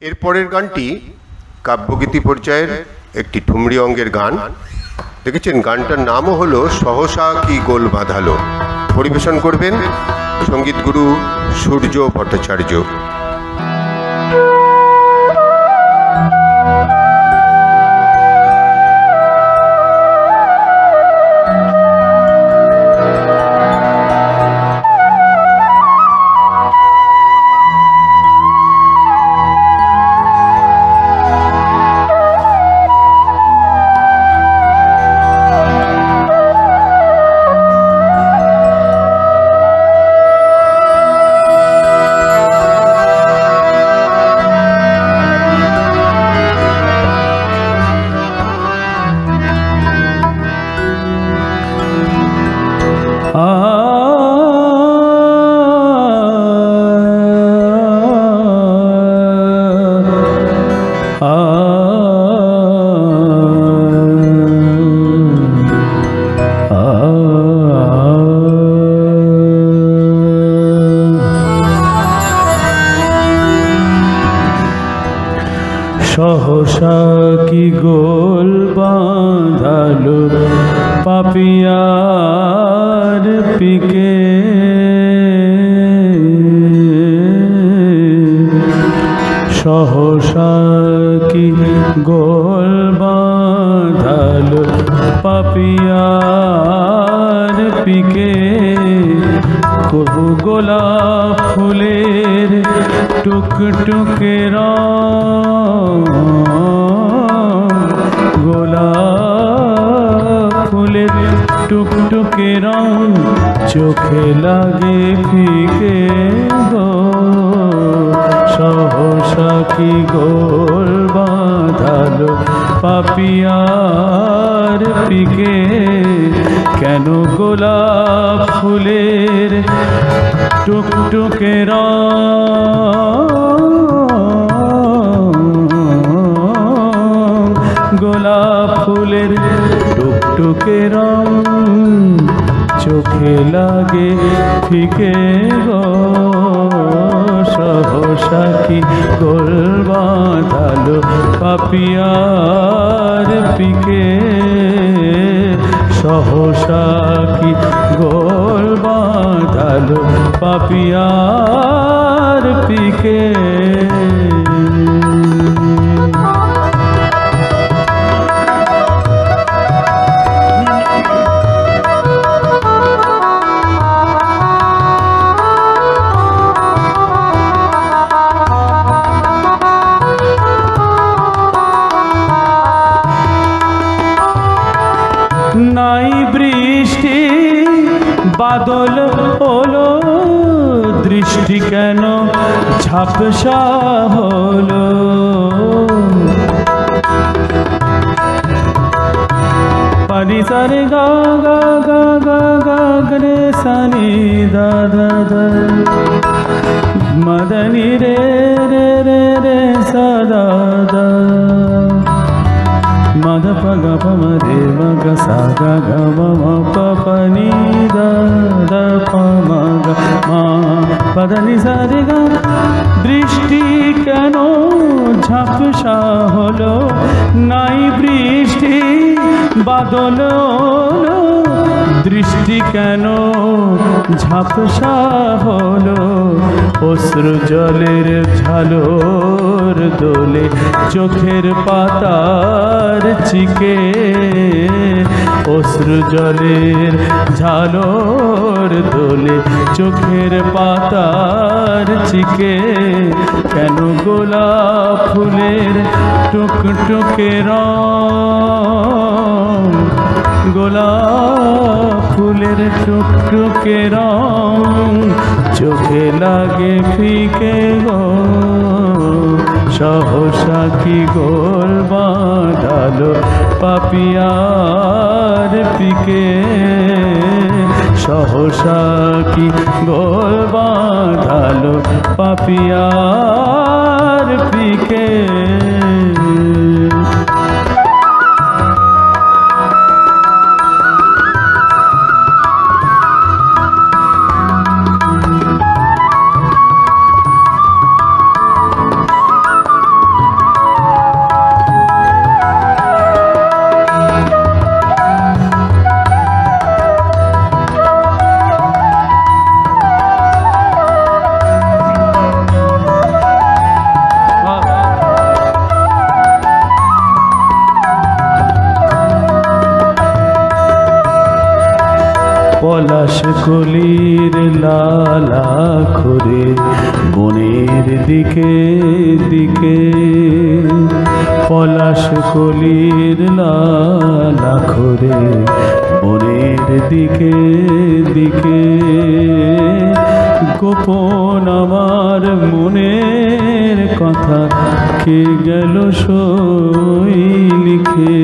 এরপরের গানটি কাব্যগীতি পর্যায়ের একটি ঠুমরি অঙ্গের গান। দেখেছেন, গানটার নামও হলো সহসা কি গোল বাঁধালো। পরিবেশন করবেন সঙ্গীতগুরু সূর্য ভট্টাচার্য। সহসা কি গোল বাঁধালো পাপিয়ার পিকে, সহসা কি গোল বাঁধালো পাপিয়ার পিকে। কবু গোলাপ ফুলের টুকটুকে রং, গোলাপ ফুলের টুকটুকে রং চোখে লাগে ফিকে গো। সহসা কি গোল বাঁধালো পাপিয়ার পিকে। কেন গোলাপ ফুলের টুকটুকে রং, গোলাপ ফুলের টুকটুকে রং চোখে লাগে ফিকে গো। সহসা কি গোল বাঁধালো পাপিয়ার পিকে। সহসা কি গোল বাঁধালো পাপিয়ার পিকে। নাই বৃষ্টি বাদল হলো, দৃষ্টি কেন ঝাপসা হলো। পানি সারে গা গা গা গা গা রে সানি দা দা দা, মদনি রে রে রে রে সদা দা, মদ পগ পম রে মগ সা গা গা ম প প নি দা দা প ম গ মা পদ নি সা রে গা। বৃষ্টি কেন ঝাপসা হলো, নাই বৃষ্টি বাদল হলো, দৃষ্টি কেন ঝাপসা হলো। অশ্রু জলের ঝালর দোলে চোখের পাতার চিকে, অশ্রু জলের ঝালর দোলে চোখের পাতার চিকে। কেন গোলাপ ফুলের টুকটুকে রং, গোলাপ ফুলের টুকটুকে রং চোখে লাগে ফিকে গো। সহসা কি গোল বাঁধালো পাপিয়ার পিকে। সহসা কি গোল বাঁধালো পাপিয়ার পিকে। দিকে পলাশ কলির লালাখরে মনের দিকে দিকে গোপন আমার মনের কথা কে গেল সই লিখে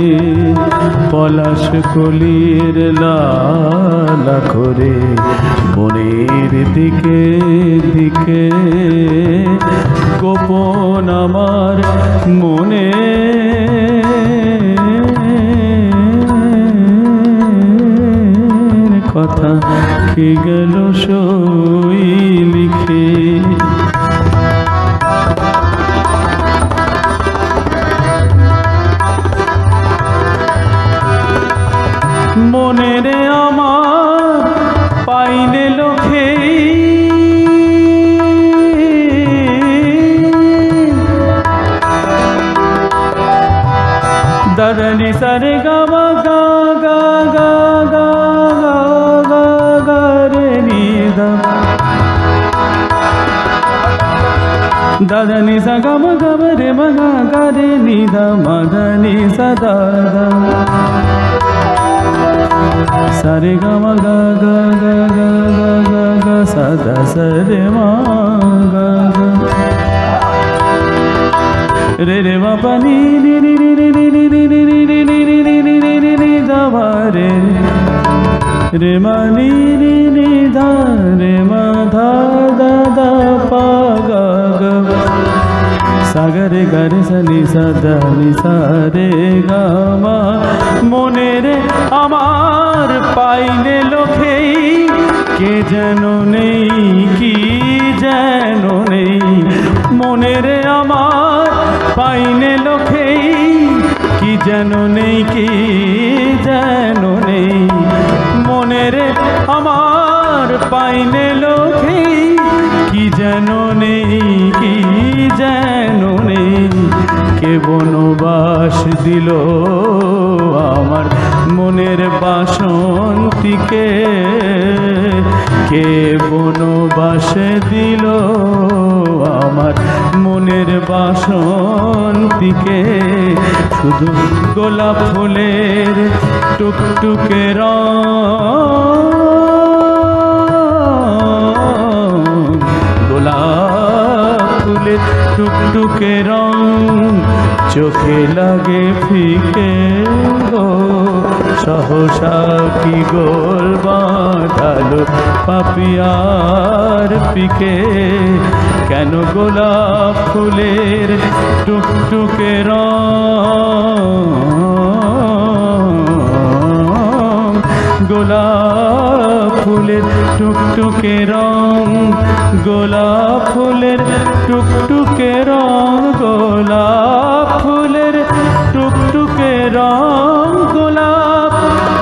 পলাশ কলির লালাখরে মনের দিকে দিকে গোপন আমার মনের কথা কে গেল সই লিখে মনেরে আমার পাইলে লোকে দাদানি সারে গামা গা গা গা গা গা গা রে নি দা দাদানি সা গামা গামা রে মগা গা রে নি দা মদনি সদা সারে গামা গা গা গা গা গা গা গা সদা সরে মা গা গা রে রে মা পানি নি নি নি নি নি নি নি নি নি নি নি নি নি নি নি নি দা মা রে রে মা নি নি নি ধা রে মা ধা দা দা পা গা গা সাগরে গরে সনি সদা নি সারে গা মা মনেরে আমার পাইলে লোকে কে যেন নেই কি যেন নেই মনেরে আমার পাইলে লোকে কি যেন নেই কি যেন নেই মনেরে আমার পাইলে লোকে কি যেন নেই কি যেন নেই কে বনবাস দিল আমার মনের বাসন্তীকে কে বনবাস দিল আমার মনের বাসন্তীকে শুধু গোলাপ ফুলের টুকটুকে রং গোলাপ ফুলের টুকটুকে রং চোখে লাগে ফিকে গো সহসা কি গোল বাঁধালো পাপিয়ার পিকে কেন গোলাপ ফুলের টুকটুকে রং গোলাপ ফুলের টুকটুকে রং গোলাপ ফুলের টুকটুকে রং গোলাপ ফুলের টুকটুকে রং গোলাপ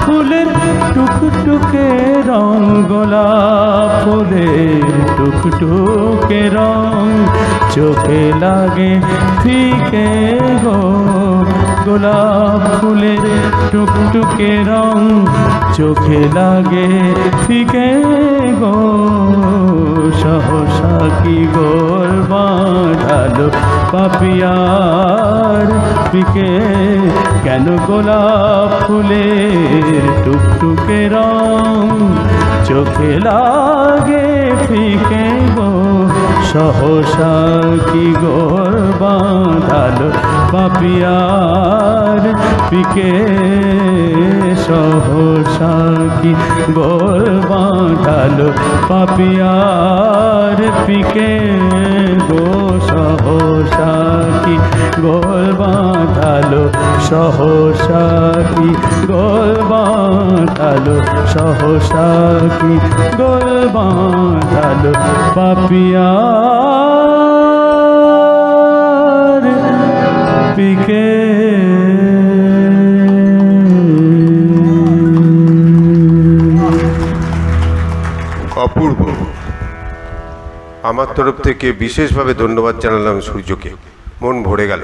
ফুলের টুকটুকে রং গোলাপ ফুলের টুকটুকে রং চোখে লাগে ফিকে গো গোলাপ ফুলের টুকটুকে রং চোখে লাগে ফিকে গো সহসা কি গোল বাঁধালো পাপিয়ার পিকে কেন গোলাপ ফুলের টুকটুকে রং চোখে লাগে ফিকে গো সহসা কি গোল বাঁধালো পাপিয়ার পিকে সহসা কি গোল বাঁধালো পাপিয়ার পিকে গো সহসা কি গোল বাঁধালো সহসা কি গোল বাঁধালো সহসা কি গোল বাঁধালো পাপিয়ার পিকে অপূর্ব। আমার তরফ থেকে বিশেষভাবে ধন্যবাদ জানালাম সূর্যকে, মন ভরে গেল।